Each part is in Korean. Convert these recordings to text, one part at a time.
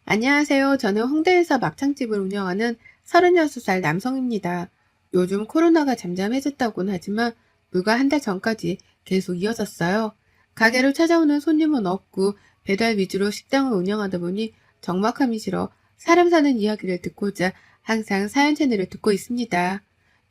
안녕하세요. 저는 홍대에서 막창집을 운영하는 36살 남성입니다. 요즘 코로나가 잠잠해졌다고는 하지만 불과 한 달 전까지 계속 이어졌어요. 가게로 찾아오는 손님은 없고 배달 위주로 식당을 운영하다 보니 적막함이 싫어 사람 사는 이야기를 듣고자 항상 사연 채널을 듣고 있습니다.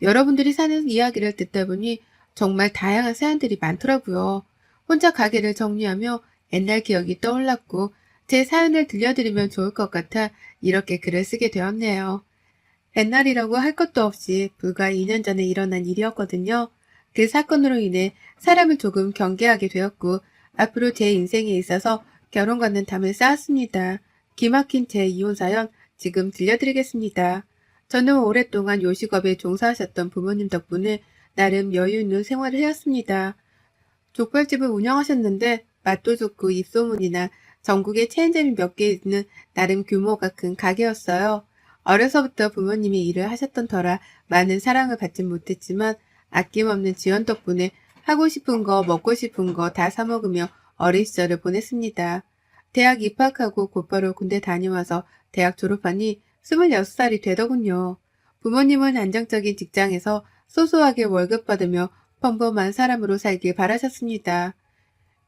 여러분들이 사는 이야기를 듣다 보니 정말 다양한 사연들이 많더라고요. 혼자 가게를 정리하며 옛날 기억이 떠올랐고 제 사연을 들려드리면 좋을 것 같아 이렇게 글을 쓰게 되었네요. 옛날이라고 할 것도 없이 불과 2년 전에 일어난 일이었거든요. 그 사건으로 인해 사람을 조금 경계하게 되었고 앞으로 제 인생에 있어서 결혼과는 담을 쌓았습니다. 기막힌 제 이혼 사연 지금 들려드리겠습니다. 저는 오랫동안 요식업에 종사하셨던 부모님 덕분에 나름 여유 있는 생활을 해왔습니다. 족발집을 운영하셨는데 맛도 좋고 입소문이나 전국에 체인점이 몇 개 있는 나름 규모가 큰 가게였어요. 어려서부터 부모님이 일을 하셨던 터라 많은 사랑을 받진 못했지만 아낌없는 지원 덕분에 하고 싶은 거 먹고 싶은 거 다 사 먹으며 어린 시절을 보냈습니다. 대학 입학하고 곧바로 군대 다녀와서 대학 졸업하니 26살이 되더군요. 부모님은 안정적인 직장에서 소소하게 월급 받으며 평범한 사람으로 살길 바라셨습니다.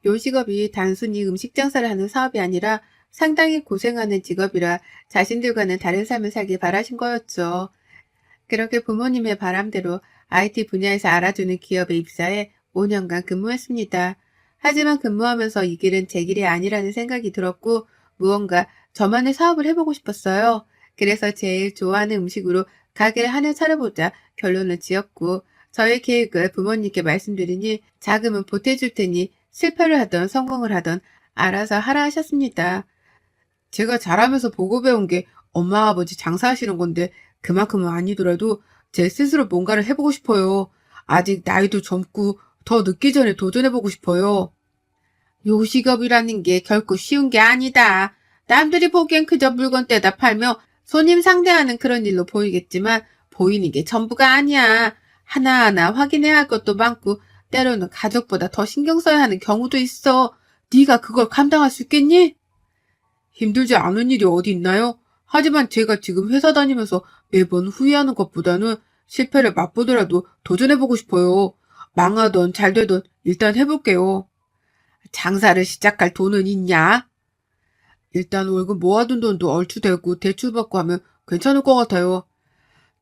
요식업이 단순히 음식 장사를 하는 사업이 아니라 상당히 고생하는 직업이라 자신들과는 다른 삶을 살길 바라신 거였죠. 그렇게 부모님의 바람대로 IT 분야에서 알아주는 기업에 입사해 5년간 근무했습니다. 하지만 근무하면서 이 길은 제 길이 아니라는 생각이 들었고 무언가 저만의 사업을 해보고 싶었어요. 그래서 제일 좋아하는 음식으로 가게를 하나 차려보자 결론을 지었고 저의 계획을 부모님께 말씀드리니 자금은 보태줄 테니 실패를 하던 성공을 하던 알아서 하라 하셨습니다. 제가 자라면서 보고 배운 게 엄마 아버지 장사하시는 건데 그만큼은 아니더라도 제 스스로 뭔가를 해보고 싶어요. 아직 나이도 젊고 더 늦기 전에 도전해보고 싶어요. 요식업이라는 게 결코 쉬운 게 아니다. 남들이 보기엔 그저 물건 떼다 팔며 손님 상대하는 그런 일로 보이겠지만 보이는 게 전부가 아니야. 하나하나 확인해야 할 것도 많고 때로는 가족보다 더 신경 써야 하는 경우도 있어. 네가 그걸 감당할 수 있겠니? 힘들지 않은 일이 어디 있나요? 하지만 제가 지금 회사 다니면서 매번 후회하는 것보다는 실패를 맛보더라도 도전해보고 싶어요. 망하던 잘 되던 일단 해볼게요. 장사를 시작할 돈은 있냐? 일단 월급 모아둔 돈도 얼추 되고 대출받고 하면 괜찮을 것 같아요.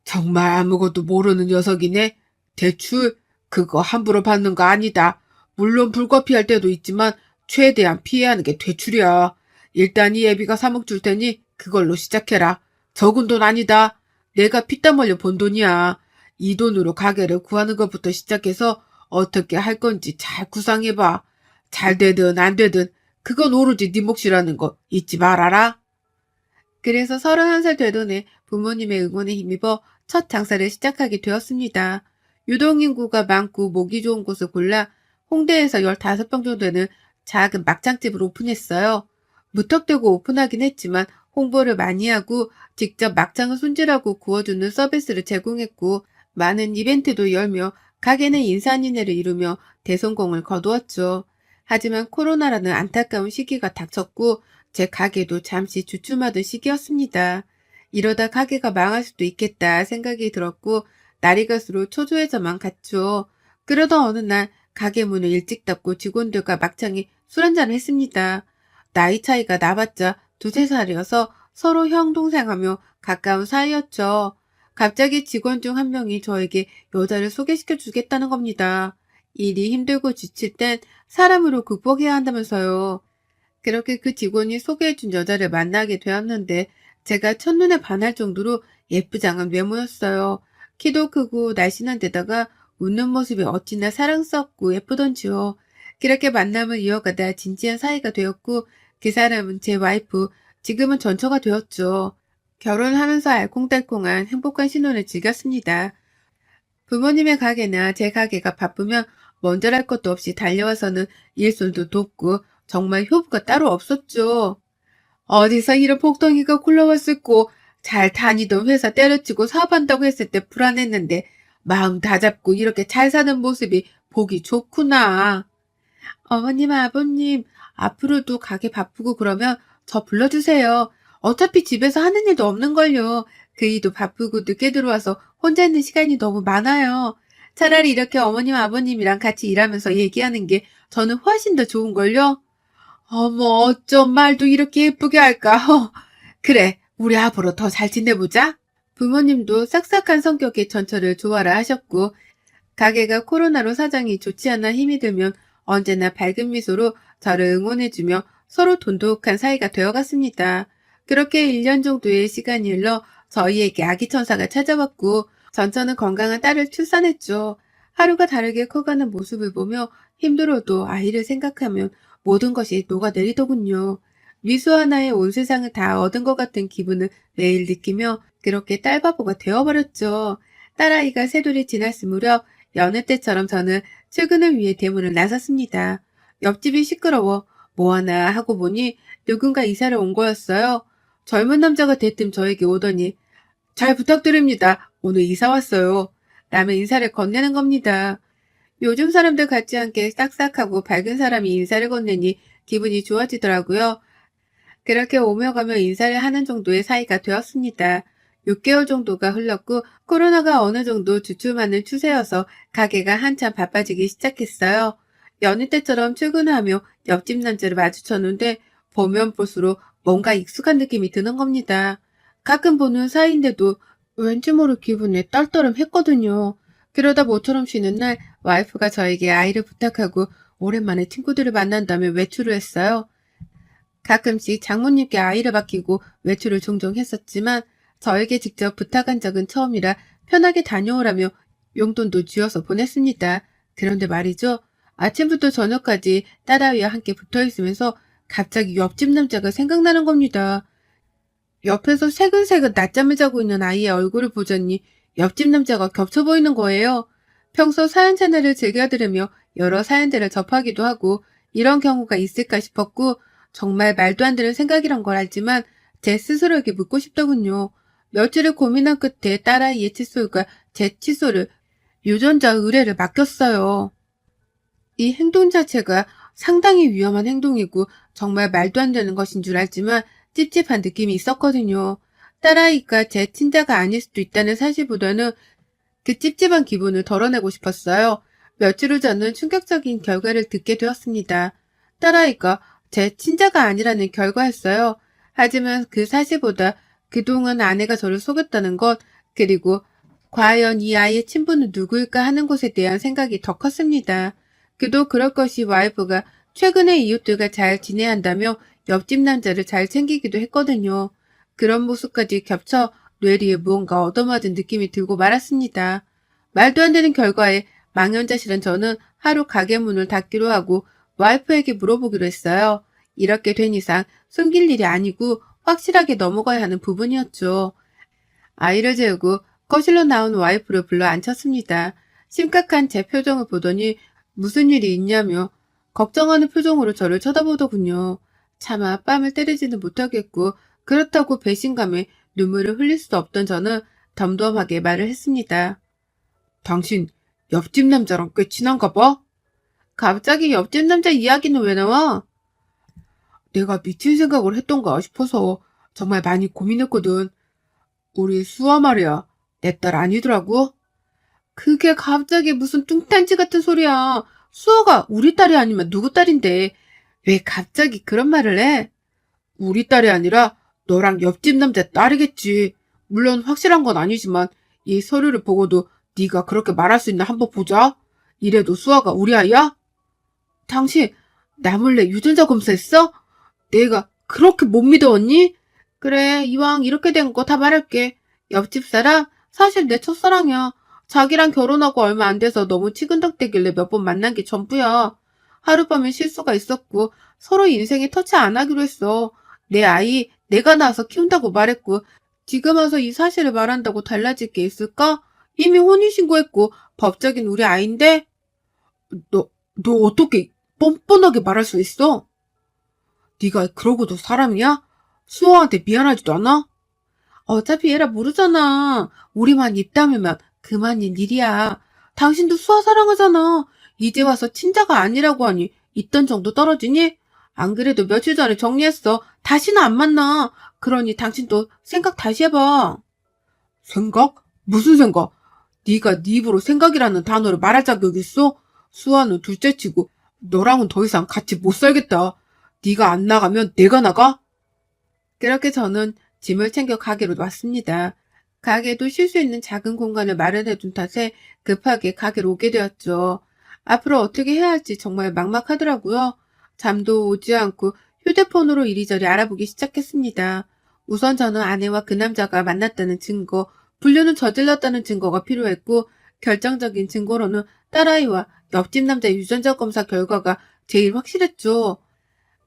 정말 아무것도 모르는 녀석이네. 대출? 그거 함부로 받는 거 아니다. 물론 불가피할 때도 있지만 최대한 피해야 하는 게 대출이야. 일단 이 애비가 3억 줄 테니 그걸로 시작해라. 적은 돈 아니다. 내가 피땀 흘려 번 돈이야. 이 돈으로 가게를 구하는 것부터 시작해서 어떻게 할 건지 잘 구상해봐. 잘 되든 안 되든 그건 오로지 네 몫이라는 거 잊지 말아라. 그래서 31살 되던 해 부모님의 응원에 힘입어 첫 장사를 시작하게 되었습니다. 유동인구가 많고 모기 좋은 곳을 골라 홍대에서 15평 정도 되는 작은 막창집을 오픈했어요. 무턱대고 오픈하긴 했지만 홍보를 많이 하고 직접 막창을 손질하고 구워주는 서비스를 제공했고 많은 이벤트도 열며 가게는 인산인해를 이루며 대성공을 거두었죠. 하지만 코로나라는 안타까운 시기가 닥쳤고 제 가게도 잠시 주춤하던 시기였습니다. 이러다 가게가 망할 수도 있겠다 생각이 들었고 날이 갈수록 초조해져만 갔죠. 그러던 어느 날 가게 문을 일찍 닫고 직원들과 막창에 술 한잔을 했습니다. 나이 차이가 나봤자 두세 살이어서 서로 형 동생하며 가까운 사이였죠. 갑자기 직원 중 한 명이 저에게 여자를 소개시켜 주겠다는 겁니다. 일이 힘들고 지칠 땐 사람으로 극복해야 한다면서요. 그렇게 그 직원이 소개해준 여자를 만나게 되었는데 제가 첫눈에 반할 정도로 예쁘장한 외모였어요. 키도 크고 날씬한 데다가 웃는 모습이 어찌나 사랑스럽고 예쁘던지요. 그렇게 만남을 이어가다 진지한 사이가 되었고 그 사람은 제 와이프, 지금은 전처가 되었죠. 결혼하면서 알콩달콩한 행복한 신혼을 즐겼습니다. 부모님의 가게나 제 가게가 바쁘면 먼저랄 것도 없이 달려와서는 일손도 돕고 정말 효부가 따로 없었죠. 어디서 이런 복덩이가 굴러왔을꼬. 잘 다니던 회사 때려치고 사업한다고 했을 때 불안했는데 마음 다잡고 이렇게 잘 사는 모습이 보기 좋구나. 어머님, 아버님, 앞으로도 가게 바쁘고 그러면 저 불러주세요. 어차피 집에서 하는 일도 없는걸요. 그 일도 바쁘고 늦게 들어와서 혼자 있는 시간이 너무 많아요. 차라리 이렇게 어머님, 아버님이랑 같이 일하면서 얘기하는 게 저는 훨씬 더 좋은걸요. 어머, 어쩜 말도 이렇게 예쁘게 할까? 그래, 우리 앞으로 더 잘 지내보자. 부모님도 싹싹한 성격의 전처를 좋아라 하셨고, 가게가 코로나로 사정이 좋지 않아 힘이 들면 언제나 밝은 미소로 저를 응원해주며 서로 돈독한 사이가 되어갔습니다. 그렇게 1년 정도의 시간이 흘러 저희에게 아기 천사가 찾아왔고, 전처는 건강한 딸을 출산했죠. 하루가 다르게 커가는 모습을 보며 힘들어도 아이를 생각하면 모든 것이 녹아내리더군요. 미소 하나에 온 세상을 다 얻은 것 같은 기분을 매일 느끼며 그렇게 딸바보가 되어버렸죠. 딸아이가 새돌이 지났을 무렵 여느 때처럼 저는 출근을 위해 대문을 나섰습니다. 옆집이 시끄러워 뭐하나 하고 보니 누군가 이사를 온 거였어요. 젊은 남자가 대뜸 저에게 오더니 잘 부탁드립니다. 오늘 이사 왔어요. 라며 인사를 건네는 겁니다. 요즘 사람들 같지 않게 싹싹하고 밝은 사람이 인사를 건네니 기분이 좋아지더라고요. 그렇게 오며 가며 인사를 하는 정도의 사이가 되었습니다. 6개월 정도가 흘렀고 코로나가 어느 정도 주춤하는 추세여서 가게가 한참 바빠지기 시작했어요. 여느 때처럼 출근하며 옆집 남자를 마주쳤는데 보면 볼수록 뭔가 익숙한 느낌이 드는 겁니다. 가끔 보는 사이인데도 왠지 모를 기분에 떨떠름했거든요. 그러다 모처럼 쉬는 날 와이프가 저에게 아이를 부탁하고 오랜만에 친구들을 만난다며 외출을 했어요. 가끔씩 장모님께 아이를 맡기고 외출을 종종 했었지만 저에게 직접 부탁한 적은 처음이라 편하게 다녀오라며 용돈도 쥐어서 보냈습니다. 그런데 말이죠. 아침부터 저녁까지 딸아이와 함께 붙어있으면서 갑자기 옆집 남자가 생각나는 겁니다. 옆에서 새근새근 낮잠을 자고 있는 아이의 얼굴을 보자니 옆집 남자가 겹쳐 보이는 거예요. 평소 사연 채널을 즐겨 들으며 여러 사연들을 접하기도 하고 이런 경우가 있을까 싶었고 정말 말도 안 되는 생각이란 걸 알지만 제 스스로에게 묻고 싶더군요. 며칠을 고민한 끝에 딸아이의 칫솔과 제 칫솔을 유전자 의뢰를 맡겼어요. 이 행동 자체가 상당히 위험한 행동이고 정말 말도 안 되는 것인 줄 알지만 찝찝한 느낌이 있었거든요. 딸아이가 제 친자가 아닐 수도 있다는 사실보다는 그 찝찝한 기분을 덜어내고 싶었어요. 며칠 후 저는 충격적인 결과를 듣게 되었습니다. 딸아이가 제 친자가 아니라는 결과였어요. 하지만 그 사실보다 그동안 아내가 저를 속였다는 것, 그리고 과연 이 아이의 친부는 누구일까 하는 것에 대한 생각이 더 컸습니다. 그도 그럴 것이 와이프가 최근에 이웃들과 잘 지내야 한다며 옆집 남자를 잘 챙기기도 했거든요. 그런 모습까지 겹쳐 뇌리에 무언가 얻어맞은 느낌이 들고 말았습니다. 말도 안 되는 결과에 망연자실한 저는 하루 가게 문을 닫기로 하고 와이프에게 물어보기로 했어요. 이렇게 된 이상 숨길 일이 아니고 확실하게 넘어가야 하는 부분이었죠. 아이를 재우고 거실로 나온 와이프를 불러 앉혔습니다. 심각한 제 표정을 보더니 무슨 일이 있냐며 걱정하는 표정으로 저를 쳐다보더군요. 차마 뺨을 때리지는 못하겠고 그렇다고 배신감에 눈물을 흘릴 수 없던 저는 덤덤하게 말을 했습니다. 당신 옆집 남자랑 꽤 친한가 봐? 갑자기 옆집 남자 이야기는 왜 나와? 내가 미친 생각을 했던가 싶어서 정말 많이 고민했거든. 우리 수아 말이야. 내 딸 아니더라고. 그게 갑자기 무슨 뚱딴지 같은 소리야. 수아가 우리 딸이 아니면 누구 딸인데 왜 갑자기 그런 말을 해? 우리 딸이 아니라 너랑 옆집 남자 딸이겠지. 물론 확실한 건 아니지만 이 서류를 보고도 네가 그렇게 말할 수 있나 한번 보자. 이래도 수아가 우리 아이야? 당신 나 몰래 유전자 검사했어? 내가 그렇게 못 믿어왔니? 그래, 이왕 이렇게 된 거 다 말할게. 옆집 사람 사실 내 첫사랑이야. 자기랑 결혼하고 얼마 안 돼서 너무 치근덕대길래 몇 번 만난 게 전부야. 하룻밤에 실수가 있었고 서로 인생에 터치 안 하기로 했어. 내 아이 내가 낳아서 키운다고 말했고 지금 와서 이 사실을 말한다고 달라질 게 있을까? 이미 혼인신고했고 법적인 우리 아이인데? 너 어떻게 뻔뻔하게 말할 수 있어? 네가 그러고도 사람이야? 수호한테 미안하지도 않아? 어차피 얘라 모르잖아. 우리만 입 다물면 그만인 일이야. 당신도 수아 사랑하잖아. 이제 와서 친자가 아니라고 하니 있던 정도 떨어지니? 안 그래도 며칠 전에 정리했어. 다시는 안 만나. 그러니 당신도 생각 다시 해봐. 생각? 무슨 생각? 네가 네 입으로 생각이라는 단어를 말할 자격 있어? 수아는 둘째치고 너랑은 더 이상 같이 못 살겠다. 네가 안 나가면 내가 나가? 그렇게 저는 짐을 챙겨 가게로 왔습니다. 가게도 쉴 수 있는 작은 공간을 마련해 둔 탓에 급하게 가게로 오게 되었죠. 앞으로 어떻게 해야 할지 정말 막막하더라고요. 잠도 오지 않고 휴대폰으로 이리저리 알아보기 시작했습니다. 우선 저는 아내와 그 남자가 만났다는 증거, 불륜을 저질렀다는 증거가 필요했고, 결정적인 증거로는 딸아이와 옆집 남자 유전자 검사 결과가 제일 확실했죠.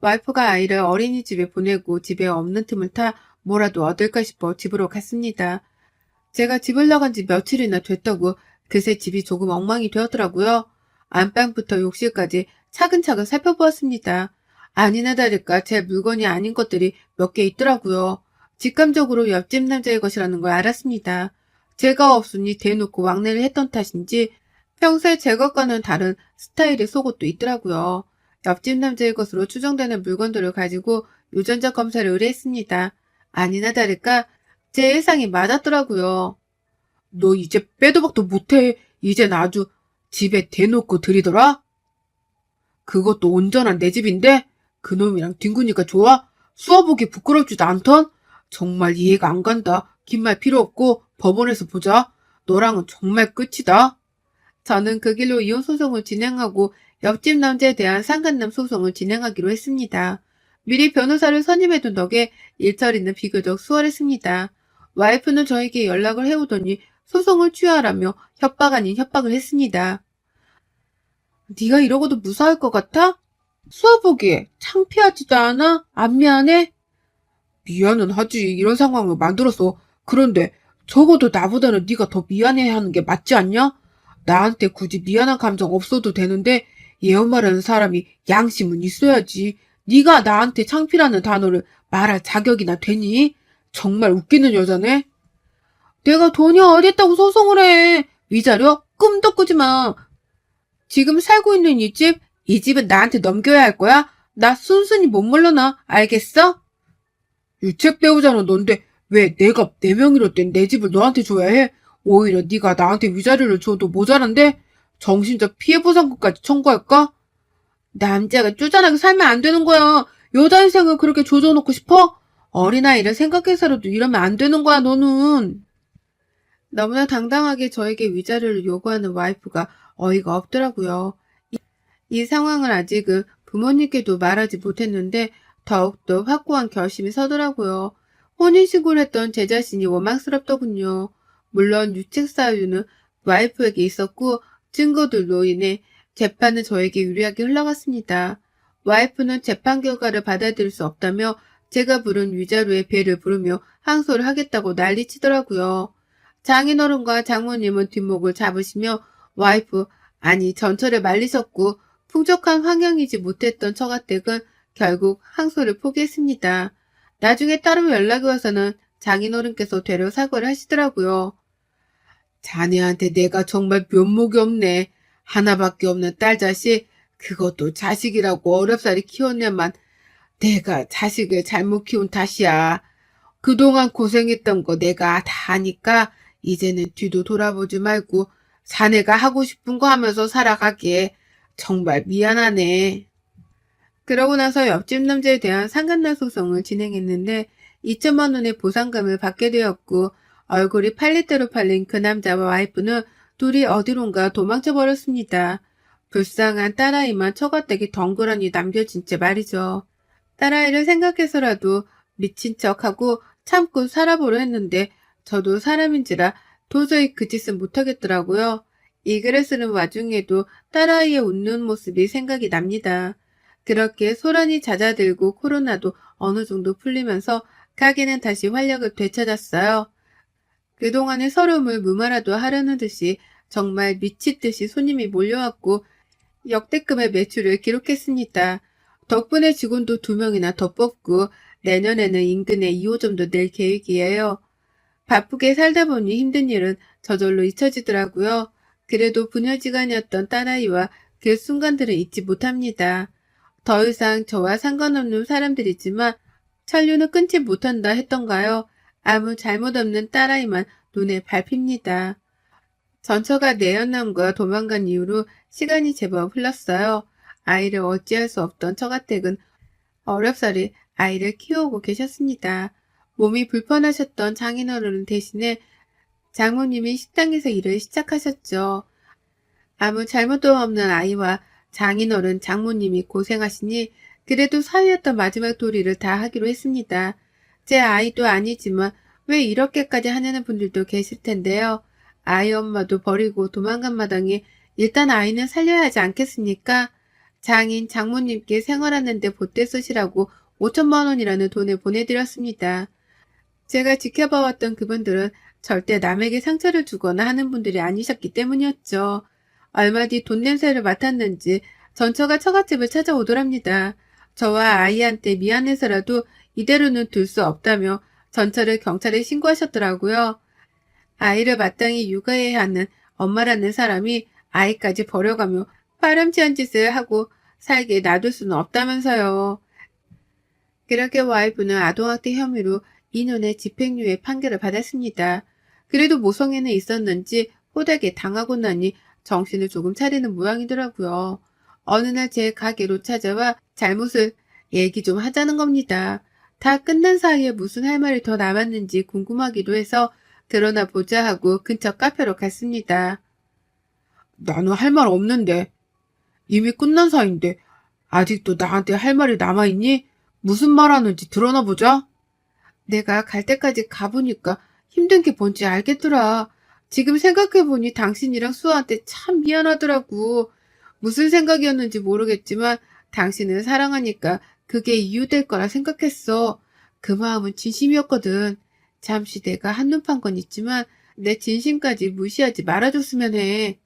와이프가 아이를 어린이집에 보내고 집에 없는 틈을 타 뭐라도 얻을까 싶어 집으로 갔습니다. 제가 집을 나간 지 며칠이나 됐다고 그새 집이 조금 엉망이 되었더라고요. 안방부터 욕실까지 차근차근 살펴보았습니다. 아니나 다를까 제 물건이 아닌 것들이 몇 개 있더라고요. 직감적으로 옆집 남자의 것이라는 걸 알았습니다. 제가 없으니 대놓고 왕래를 했던 탓인지 평소에 제 것과는 다른 스타일의 속옷도 있더라고요. 옆집 남자의 것으로 추정되는 물건들을 가지고 유전자 검사를 의뢰했습니다. 아니나 다를까 제 예상이 맞았더라고요. 너 이제 빼도 박도 못해. 이젠 아주 집에 대놓고 들이더라? 그것도 온전한 내 집인데? 그놈이랑 뒹구니까 좋아? 수화보기 부끄럽지도 않던? 정말 이해가 안 간다. 긴 말 필요 없고 법원에서 보자. 너랑은 정말 끝이다. 저는 그 길로 이혼 소송을 진행하고 옆집 남자에 대한 상간남 소송을 진행하기로 했습니다. 미리 변호사를 선임해둔 덕에 일처리는 비교적 수월했습니다. 와이프는 저에게 연락을 해오더니 소송을 취하라며 협박 아닌 협박을 했습니다. 네가 이러고도 무사할 것 같아? 수아보기에 창피하지도 않아? 안 미안해? 미안은 하지. 이런 상황을 만들어서. 그런데 적어도 나보다는 네가 더 미안해하는 게 맞지 않냐? 나한테 굳이 미안한 감정 없어도 되는데 예언말하는 사람이 양심은 있어야지. 네가 나한테 창피라는 단어를 말할 자격이나 되니? 정말 웃기는 여자네. 내가 돈이 어딨다고 소송을 해. 위자료? 꿈도 꾸지 마. 지금 살고 있는 이 집은 나한테 넘겨야 할 거야? 나 순순히 못 물러나. 알겠어? 유책 배우자는 넌데 왜 내가 내 명의로 된 내 집을 너한테 줘야 해? 오히려 네가 나한테 위자료를 줘도 모자란데? 정신적 피해보상금까지 청구할까? 남자가 쪼잔하게 살면 안 되는 거야. 여자 인생을 그렇게 조져놓고 싶어? 어린아이를 생각해서라도 이러면 안 되는 거야, 너는. 너무나 당당하게 저에게 위자료를 요구하는 와이프가 어이가 없더라고요. 이 상황을 아직은 부모님께도 말하지 못했는데 더욱더 확고한 결심이 서더라고요. 혼인신고를 했던 제 자신이 원망스럽더군요. 물론 유책 사유는 와이프에게 있었고 증거들로 인해 재판은 저에게 유리하게 흘러갔습니다. 와이프는 재판 결과를 받아들일 수 없다며 제가 부른 위자료의 배를 부르며 항소를 하겠다고 난리치더라고요. 장인어른과 장모님은 뒷목을 잡으시며 와이프, 아니 전철에 말리셨고 풍족한 환경이지 못했던 처가댁은 결국 항소를 포기했습니다. 나중에 따로 연락이 와서는 장인어른께서 되려 사과를 하시더라고요. 자네한테 내가 정말 면목이 없네. 하나밖에 없는 딸 자식, 그것도 자식이라고 어렵사리 키웠냐만 내가 자식을 잘못 키운 탓이야. 그동안 고생했던 거 내가 다 아니까 이제는 뒤도 돌아보지 말고 자네가 하고 싶은 거 하면서 살아가게. 정말 미안하네. 그러고 나서 옆집 남자에 대한 상간날 소송을 진행했는데 2천만 원의 보상금을 받게 되었고 얼굴이 팔릴 대로 팔린 그 남자와 와이프는 둘이 어디론가 도망쳐 버렸습니다. 불쌍한 딸아이만 처가댁에 덩그러니 남겨진 채 말이죠. 딸아이를 생각해서라도 미친 척하고 참고 살아보려 했는데 저도 사람인지라 도저히 그 짓은 못하겠더라고요. 이 글을 쓰는 와중에도 딸아이의 웃는 모습이 생각이 납니다. 그렇게 소란이 잦아들고 코로나도 어느 정도 풀리면서 가게는 다시 활력을 되찾았어요. 그동안의 서름을 무마라도 하려는 듯이 정말 미치듯이 손님이 몰려왔고 역대급의 매출을 기록했습니다. 덕분에 직원도 2명이나 더 뽑고 내년에는 인근에 2호점도 낼 계획이에요. 바쁘게 살다 보니 힘든 일은 저절로 잊혀지더라고요. 그래도 부녀지간이었던 딸아이와 그 순간들을 잊지 못합니다. 더 이상 저와 상관없는 사람들이지만 천류는 끊지 못한다 했던가요? 아무 잘못 없는 딸아이만 눈에 밟힙니다. 전처가 내연남과 도망간 이후로 시간이 제법 흘렀어요. 아이를 어찌할 수 없던 처가댁은 어렵사리 아이를 키우고 계셨습니다. 몸이 불편하셨던 장인어른 대신에 장모님이 식당에서 일을 시작하셨죠. 아무 잘못도 없는 아이와 장인어른 장모님이 고생하시니 그래도 사위였던 마지막 도리를 다 하기로 했습니다. 제 아이도 아니지만 왜 이렇게까지 하냐는 분들도 계실 텐데요. 아이 엄마도 버리고 도망간 마당에 일단 아이는 살려야 하지 않겠습니까? 장인 장모님께 생활하는데 보태 쓰시라고 5천만 원이라는 돈을 보내드렸습니다. 제가 지켜봐왔던 그분들은 절대 남에게 상처를 주거나 하는 분들이 아니셨기 때문이었죠. 얼마 뒤 돈 냄새를 맡았는지 전처가 처갓집을 찾아오더랍니다. 저와 아이한테 미안해서라도 이대로는 둘 수 없다며 전처를 경찰에 신고하셨더라고요. 아이를 마땅히 육아해야 하는 엄마라는 사람이 아이까지 버려가며 파렴치한 짓을 하고 살게 놔둘 수는 없다면서요. 그렇게 와이프는 아동학대 혐의로 2년의 집행유예 판결을 받았습니다. 그래도 모성애는 있었는지 호되게 당하고 나니 정신을 조금 차리는 모양이더라고요. 어느 날 제 가게로 찾아와 잘못을 얘기 좀 하자는 겁니다. 다 끝난 사이에 무슨 할 말이 더 남았는지 궁금하기도 해서 드러나 보자 하고 근처 카페로 갔습니다. 나는 할 말 없는데. 이미 끝난 사이인데 아직도 나한테 할 말이 남아있니? 무슨 말 하는지 드러나 보자. 내가 갈 때까지 가보니까 힘든 게 뭔지 알겠더라. 지금 생각해보니 당신이랑 수아한테 참 미안하더라고. 무슨 생각이었는지 모르겠지만 당신을 사랑하니까 그게 이유될 거라 생각했어. 그 마음은 진심이었거든. 잠시 내가 한눈 판 건 있지만 내 진심까지 무시하지 말아줬으면 해.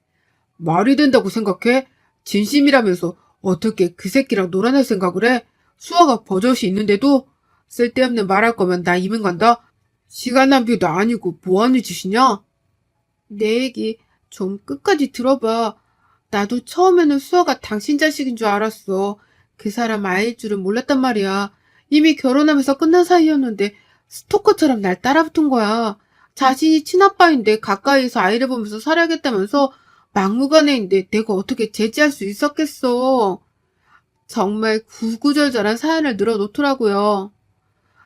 말이 된다고 생각해? 진심이라면서 어떻게 그 새끼랑 놀아날 생각을 해? 수아가 버젓이 있는데도? 쓸데없는 말할 거면 나 이민 간다. 시간 낭비도 아니고 뭐하는 짓이냐? 내 얘기 좀 끝까지 들어봐. 나도 처음에는 수아가 당신 자식인 줄 알았어. 그 사람 아이일 줄은 몰랐단 말이야. 이미 결혼하면서 끝난 사이였는데 스토커처럼 날 따라붙은 거야. 자신이 친아빠인데 가까이에서 아이를 보면서 살아야겠다면서 막무가내인데 내가 어떻게 제지할 수 있었겠어. 정말 구구절절한 사연을 늘어놓더라고요.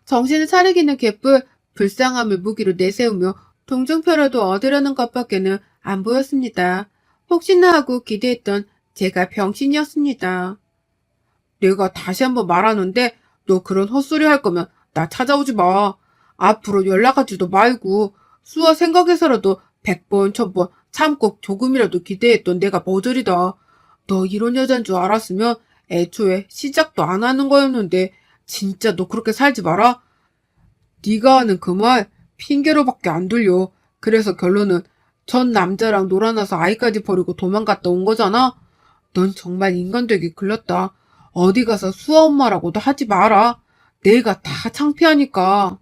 정신을 차리기는 개뿔 불쌍함을 무기로 내세우며 동정표라도 얻으려는 것밖에는 안 보였습니다. 혹시나 하고 기대했던 제가 병신이었습니다. 내가 다시 한번 말하는데 너 그런 헛소리 할 거면 나 찾아오지 마. 앞으로 연락하지도 말고 수아 생각해서라도 100번, 1000번 참고 조금이라도 기대했던 내가 머저리다. 너 이런 여잔 줄 알았으면 애초에 시작도 안 하는 거였는데 진짜 너 그렇게 살지 마라. 네가 하는 그 말 핑계로밖에 안 들려. 그래서 결론은 전 남자랑 놀아나서 아이까지 버리고 도망갔다 온 거잖아. 넌 정말 인간 되기 글렀다. 어디 가서 수아 엄마라고도 하지 마라. 내가 다 창피하니까.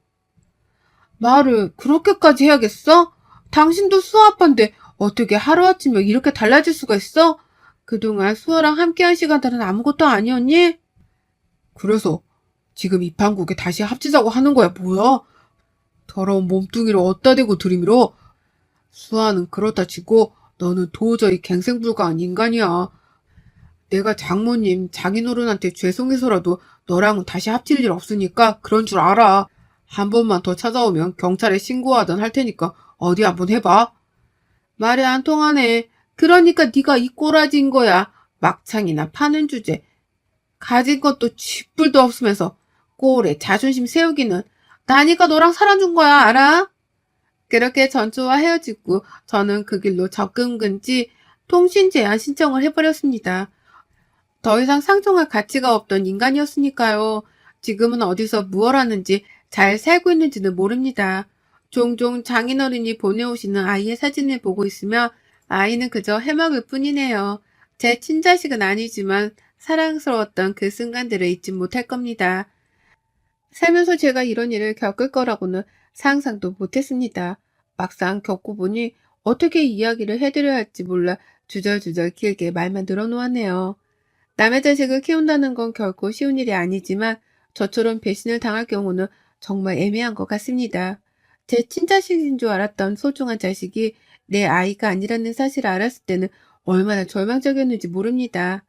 말을 그렇게까지 해야겠어? 당신도 수아 아빠인데 어떻게 하루아침에 이렇게 달라질 수가 있어? 그동안 수아랑 함께한 시간들은 아무것도 아니었니? 그래서 지금 이 판국에 다시 합치자고 하는 거야, 뭐야? 더러운 몸뚱이를 어디다 대고 들이밀어? 수아는 그렇다 치고 너는 도저히 갱생불가한 인간이야. 내가 장모님, 장인어른한테 죄송해서라도 너랑은 다시 합칠 일 없으니까 그런 줄 알아. 한 번만 더 찾아오면 경찰에 신고하든 할 테니까 어디 한번 해봐. 말이 안 통하네. 그러니까 네가 이 꼬라지인 거야. 막창이나 파는 주제. 가진 것도 쥐뿔도 없으면서 꼴에 자존심 세우기는 나니까 너랑 살아준 거야, 알아? 그렇게 전초와 헤어지고 저는 그 길로 접근 금지 통신 제한 신청을 해버렸습니다. 더 이상 상종할 가치가 없던 인간이었으니까요. 지금은 어디서 무얼 하는지 잘 살고 있는지는 모릅니다. 종종 장인어른이 보내오시는 아이의 사진을 보고 있으며 아이는 그저 해먹을 뿐이네요. 제 친자식은 아니지만 사랑스러웠던 그 순간들을 잊지 못할 겁니다. 살면서 제가 이런 일을 겪을 거라고는 상상도 못했습니다. 막상 겪고 보니 어떻게 이야기를 해드려야 할지 몰라 주절주절 길게 말만 늘어놓았네요. 남의 자식을 키운다는 건 결코 쉬운 일이 아니지만 저처럼 배신을 당할 경우는 정말 애매한 것 같습니다. 제 친자식인 줄 알았던 소중한 자식이 내 아이가 아니라는 사실을 알았을 때는 얼마나 절망적이었는지 모릅니다.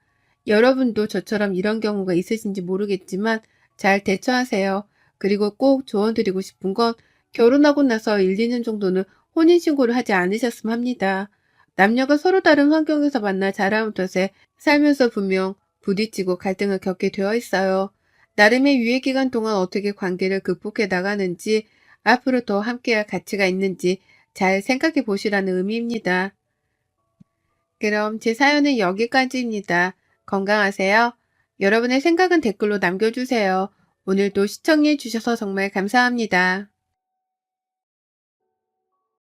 여러분도 저처럼 이런 경우가 있으신지 모르겠지만 잘 대처하세요. 그리고 꼭 조언드리고 싶은 건 결혼하고 나서 1, 2년 정도는 혼인신고를 하지 않으셨으면 합니다. 남녀가 서로 다른 환경에서 만나 자라온 탓에 살면서 분명 부딪히고 갈등을 겪게 되어 있어요. 나름의 유예 기간 동안 어떻게 관계를 극복해 나가는지, 앞으로 더 함께할 가치가 있는지 잘 생각해 보시라는 의미입니다. 그럼 제 사연은 여기까지입니다. 건강하세요. 여러분의 생각은 댓글로 남겨주세요. 오늘도 시청해 주셔서 정말 감사합니다.